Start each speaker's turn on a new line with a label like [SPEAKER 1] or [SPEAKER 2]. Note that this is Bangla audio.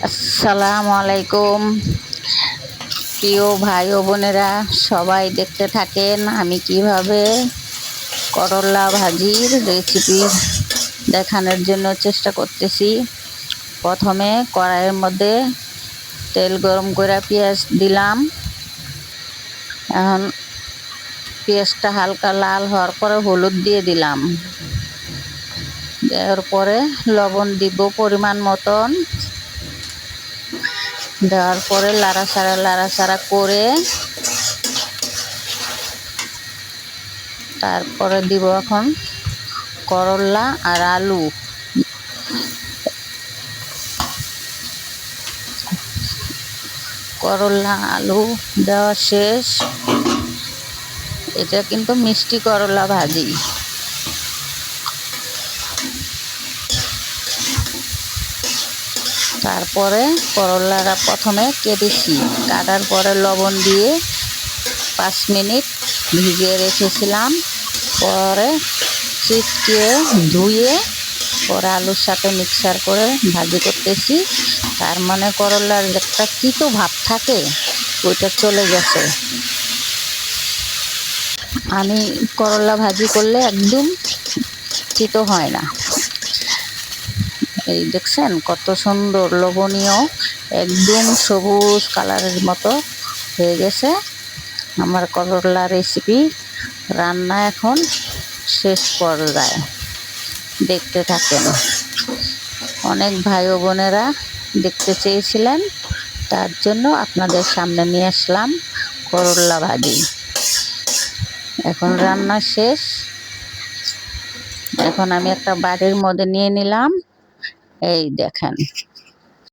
[SPEAKER 1] আসসালামু আলাইকুম। প্রিয় ভাই ও বোনেরা, সবাই দেখতে থাকেন আমি কিভাবে করলা ভাজির রেসিপি দেখানোর জন্য চেষ্টা করতেছি। প্রথমে কড়াইয়ের মধ্যে তেল গরম করে পেঁয়াজ দিলাম। এখন পেঁয়াজটা হালকা লাল হওয়ার পরে হলুদ দিয়ে দিলাম। দেওয়ার পরে লবণ দিব পরিমাণ মতন। দেওয়ার পরে লাড়াচাড়া করে তারপরে দিব এখন করলা আর আলু। করলা আলু দেওয়া শেষ। এটা কিন্তু মিষ্টি করলা ভাজি। তারপরে করলাটা প্রথমে কেটেছি, কাটার পরে লবণ দিয়ে 5 মিনিট ভিজিয়ে রেখেছিলাম। পরে চিটকে ধুয়ে পরে আলুর সাথে মিক্সার করে ভাজি করতেছি। তার মানে করলার একটা তিতো ভাব থাকে, ওইটা চলে গেছে। আমি করলা ভাজি করলে একদম তিতো হয় না। এই দেখছেন কত সুন্দর লোভনীয়, একদম সবুজ কালারের মতো হয়ে গেছে আমার করলা রেসিপি। রান্না এখন শেষ পর্যায়ে, দেখতে থাকেন। অনেক ভাই ও বোনেরা দেখতে চেয়েছিলেন, তার জন্য আপনাদের সামনে নিয়ে আসলাম করলা ভাজি। এখন রান্না শেষ। এখন আমি একটা বাটির মধ্যে নিয়ে নিলাম। এই দেখেন